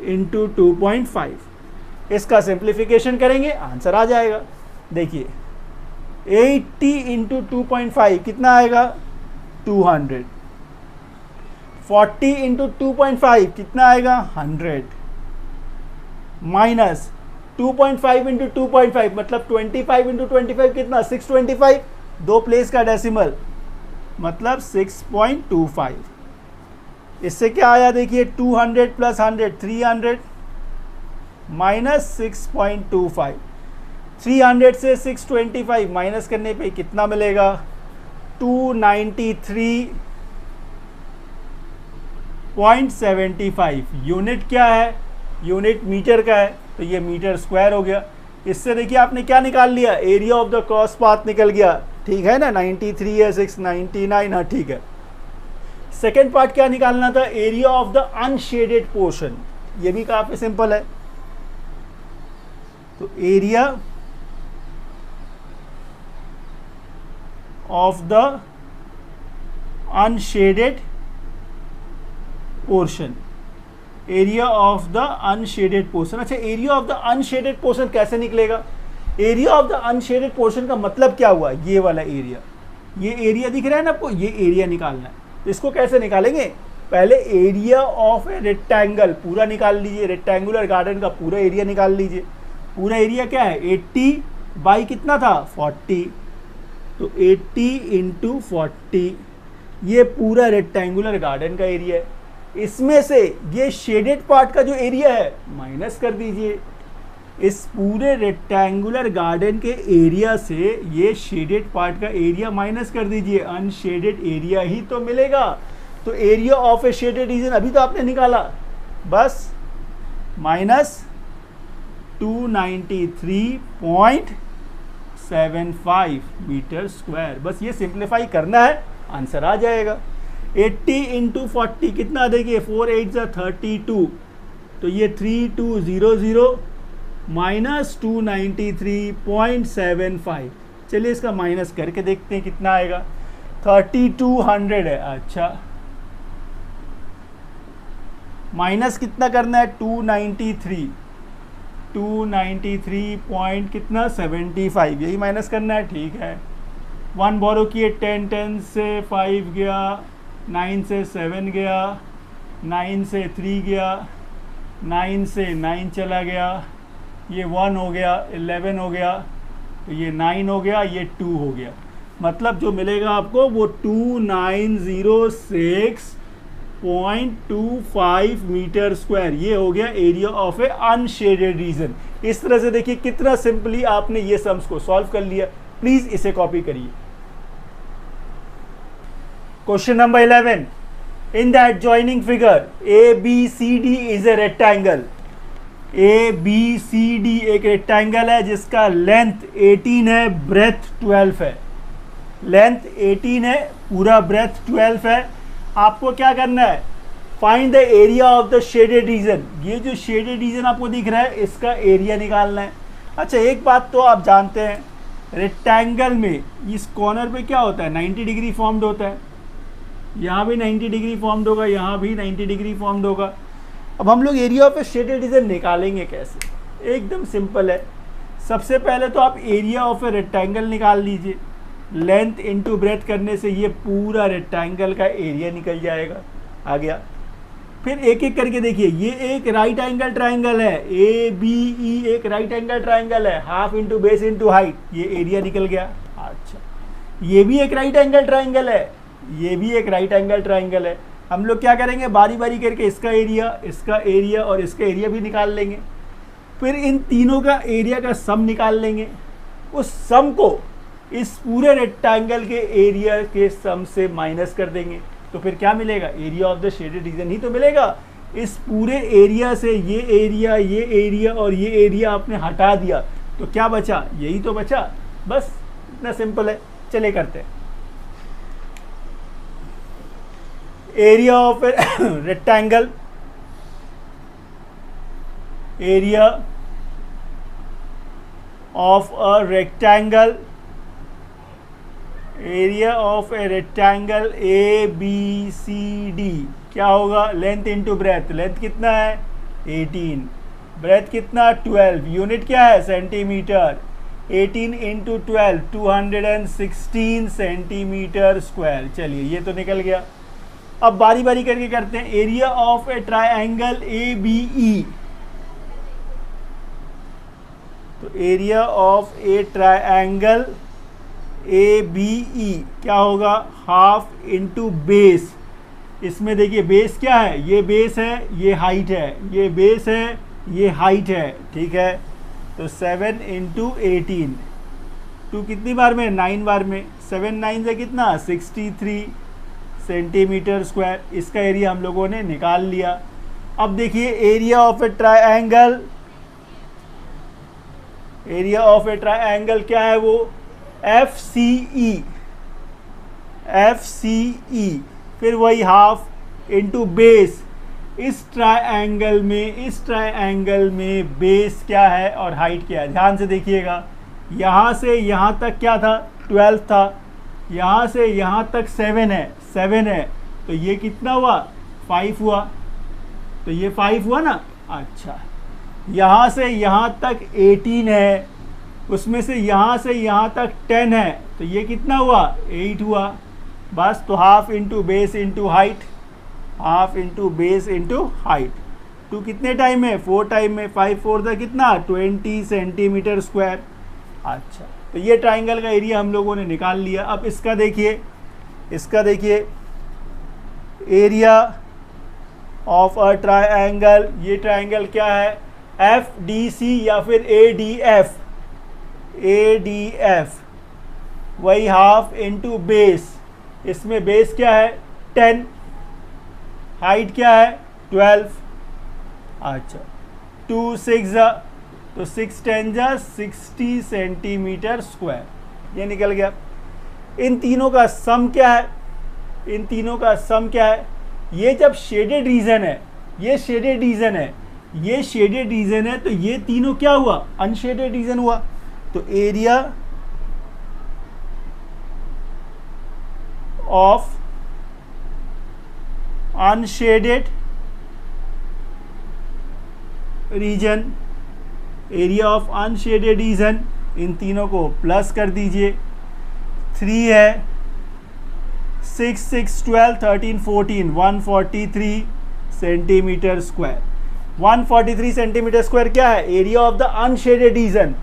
इंटू 2.5। इसका सिंप्लीफिकेशन करेंगे आंसर आ जाएगा। देखिए 80 इंटू 2.5 कितना आएगा 200, 40 इंटू 2.5 कितना आएगा 100, माइनस 2.5 इंटू 2.5 मतलब 25 इंटू 25 कितना 625, 2 प्लेस का डेसिमल मतलब 6.25। इससे क्या आया देखिए 200 प्लस 100 300 माइनस 6.25, 300 से 625 माइनस करने पे कितना मिलेगा 293.75। यूनिट क्या है, यूनिट मीटर का है, तो ये मीटर स्क्वायर हो गया। इससे देखिए आपने क्या निकाल लिया, area of the cross path निकल गया, ठीक है ना, 93 है 699, हाँ ठीक है। सेकेंड पार्ट क्या निकालना था, area of the unshaded portion, ये भी काफी सिंपल है। तो area of the unshaded portion, area of the unshaded portion. अच्छा area of the unshaded portion कैसे निकलेगा, area of the unshaded portion का मतलब क्या हुआ, ये वाला एरिया, ये एरिया दिख रहा है ना आपको, ये एरिया निकालना है। तो इसको कैसे निकालेंगे, पहले एरिया ऑफ ए रेक्टेंगल पूरा निकाल लीजिए, रेक्टेंगुलर गार्डन का पूरा एरिया निकाल लीजिए। पूरा एरिया क्या है 80 बाई कितना था 40, तो 80 इंटू 40 ये पूरा रेक्टेंगुलर गार्डन का एरिया है। इसमें से ये शेडेड पार्ट का जो एरिया है माइनस कर दीजिए, इस पूरे रेक्टेंगुलर गार्डन के एरिया से ये शेडेड पार्ट का एरिया माइनस कर दीजिए, अनशेडेड एरिया ही तो मिलेगा। तो area of a shaded reason अभी तो आपने निकाला, बस माइनस 293.75 मीटर स्क्वायर, बस ये सिंप्लीफाई करना है आंसर आ जाएगा। 80 इंटू 40 कितना देखिए 4 8 32, तो ये 3200 माइनस 293.75। चलिए इसका माइनस करके देखते हैं कितना आएगा, 3200 है, अच्छा माइनस कितना करना है 293 पॉइंट कितना 75, यही माइनस करना है, ठीक है। 1 बोरो किए 10, 10 से 5 गया, 9 से 7 गया, 9 से 3 गया, 9 से 9 चला गया, ये 1 हो गया, 11 हो गया, तो ये 9 हो गया, ये 2 हो गया। मतलब जो मिलेगा आपको वो 2906.25 मीटर स्क्वायर, ये हो गया area of a unshaded region. इस तरह से देखिए कितना सिंपली आपने ये सम्स को सॉल्व कर लिया। प्लीज इसे कॉपी करिए। Question number 11, in the adjoining figure ABCD is a rectangle. ABCD एक रेक्टेंगल है जिसका लेंथ 18 है, ब्रेथ 12 है। लेंथ 18 है, पूरा ब्रेथ 12 है। आपको क्या करना है, find the area of the shaded reason. ये जो शेडेड रीजन आपको दिख रहा है इसका एरिया निकालना है। अच्छा, एक बात तो आप जानते हैं, रेक्टेंगल में इस कॉर्नर पे क्या होता है, 90 डिग्री फॉर्म्ड होता है। यहाँ भी 90 डिग्री फॉर्म्ड होगा, यहाँ भी 90 डिग्री फॉर्म्ड होगा। अब हम लोग area of a shaded reason निकालेंगे कैसे, एकदम सिंपल है। सबसे पहले तो आप एरिया ऑफ ए रेक्टेंगल निकाल लीजिए। लेंथ इनटू ब्रेथ करने से ये पूरा रेक्टेंगल का एरिया निकल जाएगा। आ गया। फिर एक एक करके देखिए, ये एक राइट एंगल ट्राइंगल है, ABE एक राइट एंगल ट्राइंगल है, half into base into height, ये एरिया निकल गया। अच्छा, ये भी एक राइट एंगल ट्राइंगल है, ये भी एक राइट एंगल ट्राइंगल है। हम लोग क्या करेंगे, बारी बारी करके इसका एरिया और इसका एरिया भी निकाल लेंगे। फिर इन तीनों का एरिया का सम निकाल लेंगे। उस सम को इस पूरे रेक्टेंगल के एरिया के सम से माइनस कर देंगे, तो फिर क्या मिलेगा, area of the shaded region ही तो मिलेगा। इस पूरे एरिया से ये एरिया और ये एरिया आपने हटा दिया, तो क्या बचा, यही तो बचा। बस इतना सिंपल है। चले करते हैं। Area of a rectangle, area of a rectangle, area of a rectangle ABCD क्या होगा, लेंथ इंटू ब्रेथ। लेंथ कितना है 18, ब्रेथ कितना 12, यूनिट क्या है सेंटीमीटर। 18 into 12 216 centimetre square. चलिए ये तो निकल गया। अब बारी बारी करके करते हैं। Area of A triangle ABE, तो area of A triangle ABE क्या होगा, हाफ इंटू बेस। इसमें देखिए बेस क्या है, ये बेस है, ये हाइट है, ये बेस है, ये हाइट है, ठीक है। तो 7 इंटू 18, 2 कितनी बार में, 9 बार में, 7 9 से कितना 63 सेंटीमीटर स्क्वायर। इसका एरिया हम लोगों ने निकाल लिया। अब देखिए area of A triangle, area of A triangle क्या है वो FCE, फिर वही हाफ इंटू बेस। इस ट्राइंगल में बेस क्या है और हाइट क्या है, ध्यान से देखिएगा। यहाँ से यहाँ तक क्या था 12 था, यहाँ से यहाँ तक 7 है, तो ये कितना हुआ 5 हुआ, तो ये 5 हुआ ना। अच्छा, यहाँ से यहाँ तक 18 है, उसमें से यहाँ तक 10 है, तो ये कितना हुआ 8 हुआ। बस, तो half into base into height, half into base into height. 2 कितने टाइम में 4 टाइम में, 5 4 था कितना 20 सेंटीमीटर स्क्वायर। अच्छा, तो ये ट्राइंगल का एरिया हम लोगों ने निकाल लिया। अब इसका देखिए, एरिया ऑफ अ ट्राइंगल, ये ट्राइंगल क्या है FDC या फिर ADF, वही हाफ इंटू बेस। इसमें बेस क्या है 10, हाइट क्या है 12। अच्छा, 2 6 तो 6 10 60 सेंटीमीटर स्क्वायर, ये निकल गया। इन तीनों का सम क्या है, ये जब शेडेड रीजन है, ये शेडेड रीजन है, तो ये तीनों क्या हुआ, अनशेडेड रीजन हुआ। तो area of unshaded region, area of unshaded region, इन तीनों को प्लस कर दीजिए। 3 है, 6, 6, 12, 13, 14, 143 सेंटीमीटर स्क्वायर। 143 सेंटीमीटर स्क्वायर क्या है? Area of the unshaded region.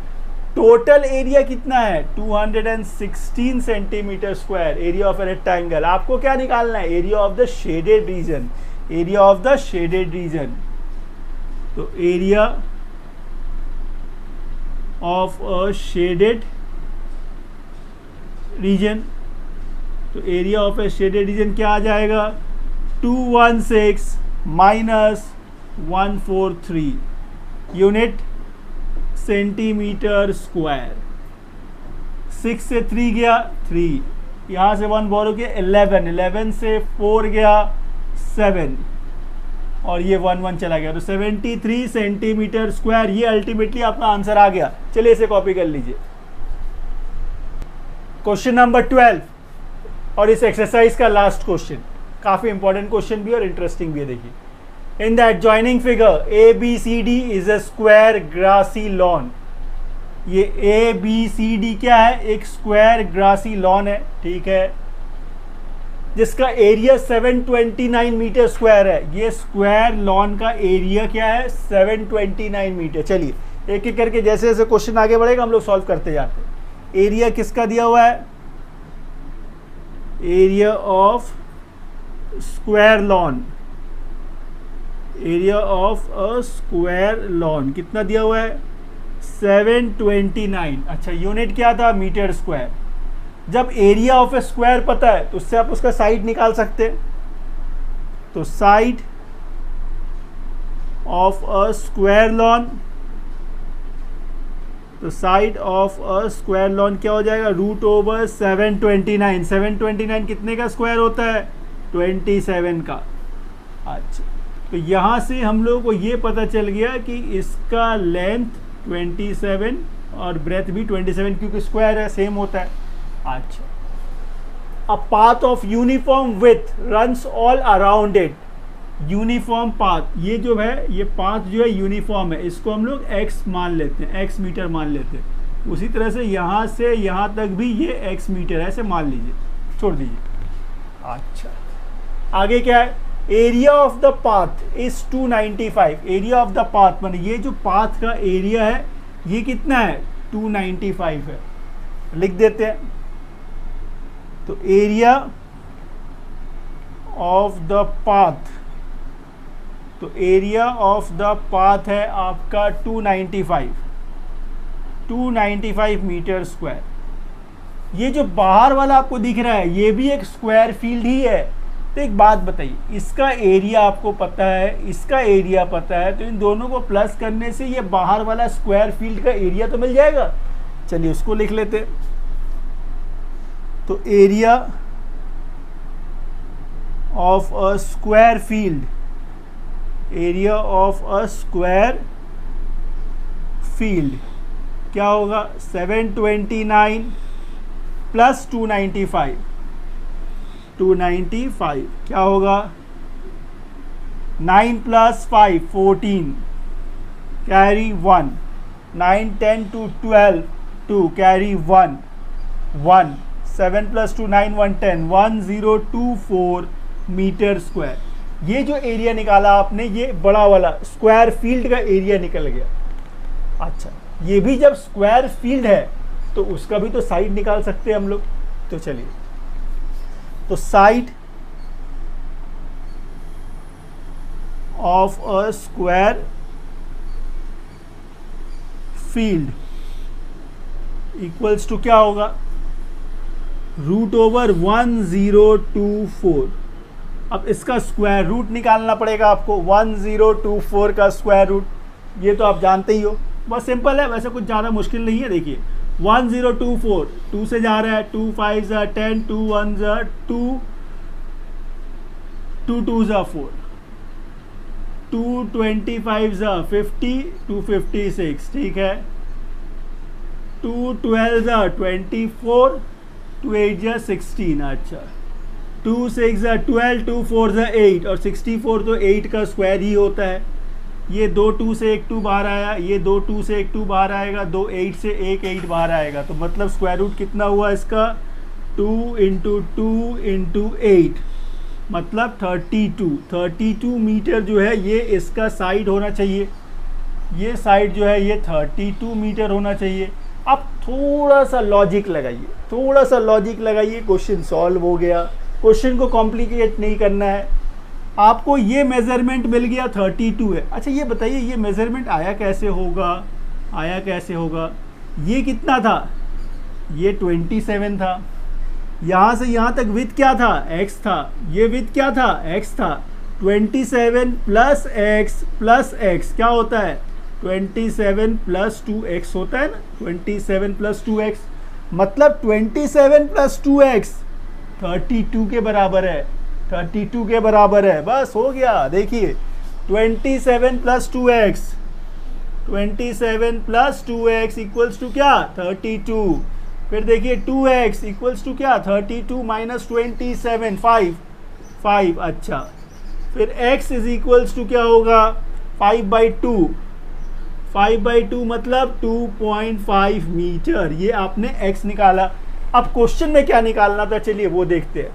Total area कितना है? 216 centimetre square, area of a rectangle. आपको क्या निकालना है? Area of the shaded region, area of the shaded region. तो area of a shaded region, तो area of a shaded region क्या आ जाएगा? 216 माइनस 143 यूनिट सेंटीमीटर स्क्वायर। 6 से 3 गया 3, यहाँ से 1 बोरो के 11, 11 से 4 गया 7, और ये 1 1 चला गया, तो 73 सेंटीमीटर स्क्वायर। ये अल्टीमेटली आपका आंसर आ गया। चलिए इसे कॉपी कर लीजिए। क्वेश्चन नंबर 12 और इस एक्सरसाइज का लास्ट क्वेश्चन, काफी इंपॉर्टेंट क्वेश्चन भी और इंटरेस्टिंग भी है। देखिए, in the adjoining figure ABCD is a square grassy lawn। ये ABCD क्या है? एक स्क्वायर ग्रासी लॉन है, ठीक है, जिसका एरिया 729 मीटर स्क्वायर है। ये स्क्वायर लॉन का एरिया क्या है? 729 मीटर। चलिए एक एक करके जैसे जैसे क्वेश्चन आगे बढ़ेगा हम लोग सॉल्व करते जाते हैं। एरिया किसका दिया हुआ है? Area of square lawn, area of a square lawn कितना दिया हुआ है? 729। अच्छा, यूनिट क्या था? Metre square. जब एरिया ऑफ ए स्क्वायर पता है तो उससे आप उसका साइड निकाल सकते हैं। तो side of a square lawn, तो side of a square lawn क्या हो जाएगा? Root over 729। 729 कितने का स्क्वायर होता है? 27 का। अच्छा, तो यहाँ से हम लोगों को ये पता चल गया कि इसका लेंथ 27 और ब्रेथ भी 27, क्योंकि स्क्वायर है, सेम होता है। अच्छा, a path of uniform with runs all around it. Uniform path, ये जो है ये पाथ जो है यूनिफॉर्म है, इसको हम लोग x मान लेते हैं, x मीटर मान लेते हैं। उसी तरह से यहाँ से यहाँ तक भी ये x मीटर है, ऐसे मान लीजिए, छोड़ दीजिए। अच्छा, आगे क्या है? Area of the path is 295। Area of the path माने ये जो पाथ का एरिया है ये कितना है? 295 है। लिख देते हैं। तो एरिया ऑफ द पाथ, तो एरिया ऑफ द पाथ है आपका 295 मीटर स्क्वायर। ये जो बाहर वाला आपको दिख रहा है ये भी एक स्क्वायर फील्ड ही है। तो एक बात बताइए, इसका एरिया आपको पता है, इसका एरिया पता है, तो इन दोनों को प्लस करने से ये बाहर वाला स्क्वायर फील्ड का एरिया तो मिल जाएगा। चलिए उसको लिख लेते हैं। तो area of a square field, area of a square field क्या होगा? 729 प्लस 295 क्या होगा? 9 plus 5 14 carry 1, 9 10 to 12 2 carry 1 1, 7 plus 2 9 1 10 1024 metre square. ये जो एरिया निकाला आपने ये बड़ा वाला स्क्वायर फील्ड का एरिया निकल गया। अच्छा, ये भी जब स्क्वायर फील्ड है तो उसका भी तो साइड निकाल सकते हैं हम लोग। तो चलिए, तो side of a square field equals to क्या होगा? Root over 1024। अब इसका स्क्वायर रूट निकालना पड़ेगा आपको। 1024 का स्क्वायर रूट, ये तो आप जानते ही हो, बहुत सिंपल है, वैसे कुछ ज़्यादा मुश्किल नहीं है। देखिए 1024, 2 से जा रहा है, 2 5 10, 2 1 2, 2 2 4, 2 25 50, 2 56, ठीक है। 2 12 24, 2 8 16, अच्छा। 2 6 12, 2 4 8, और 64 तो 8 का स्क्वायर ही होता है। ये 2 2 से एक 2 बाहर आया, ये 2 2 से एक 2 बाहर आएगा, 2 8 से एक 8 बाहर आएगा, तो मतलब स्क्वायर रूट कितना हुआ इसका 2 इंटू 2 इंटू 8 मतलब 32 मीटर जो है ये इसका साइड होना चाहिए। ये साइड जो है ये 32 मीटर होना चाहिए। अब थोड़ा सा लॉजिक लगाइए, थोड़ा सा लॉजिक लगाइए, क्वेश्चन सॉल्व हो गया। क्वेश्चन को कॉम्प्लिकेट नहीं करना है। आपको ये मेज़रमेंट मिल गया 32 है। अच्छा ये बताइए ये मेज़रमेंट आया कैसे होगा, आया कैसे होगा? ये कितना था, ये 27 था, यहाँ से यहाँ तक विड्थ क्या था, x था, ये विड्थ क्या था, x था। 27 प्लस x क्या होता है, 27 प्लस 2x होता है ना, 27 प्लस 2x मतलब 27 प्लस 2x 32 के बराबर है, 32 के बराबर है। बस हो गया। देखिए 27 plus 2x, 27 plus 2x equals to क्या, 32। फिर देखिए 2x इक्वल्स टू क्या, 32 माइनस 27 5। अच्छा फिर x इज इक्वल्स टू क्या होगा, 5/2 मतलब 2.5 मीटर। ये आपने x निकाला। अब क्वेश्चन में क्या निकालना था, चलिए वो देखते हैं।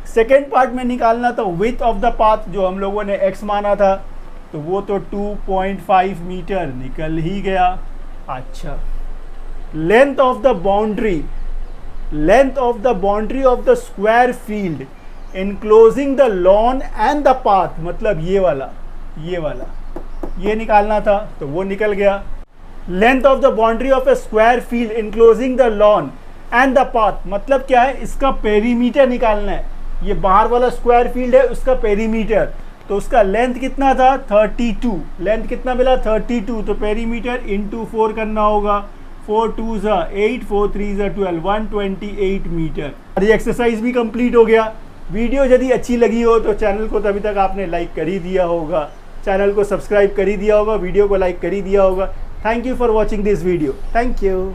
सेकेंड पार्ट में निकालना था विड्थ ऑफ द पाथ, जो हम लोगों ने x माना था, तो वो तो 2.5 मीटर निकल ही गया। अच्छा length of the boundary of the square field enclosing the lawn and the path, मतलब ये वाला ये निकालना था, तो वो निकल गया। Length of the boundary of a square field enclosing the lawn and the path मतलब क्या है, इसका पेरीमीटर निकालना है। ये बाहर वाला स्क्वायर फील्ड है, उसका पेरीमीटर, तो उसका लेंथ कितना था 32। लेंथ कितना मिला 32, तो पेरीमीटर इंटू 4 करना होगा। 4 2 8, 4 3 12, 128 मीटर। और ये एक्सरसाइज भी कंप्लीट हो गया। वीडियो यदि अच्छी लगी हो तो चैनल को तभी तक आपने लाइक कर ही दिया होगा, चैनल को सब्सक्राइब कर ही दिया होगा, वीडियो को लाइक कर ही दिया होगा। Thank you for watching this video. Thank you.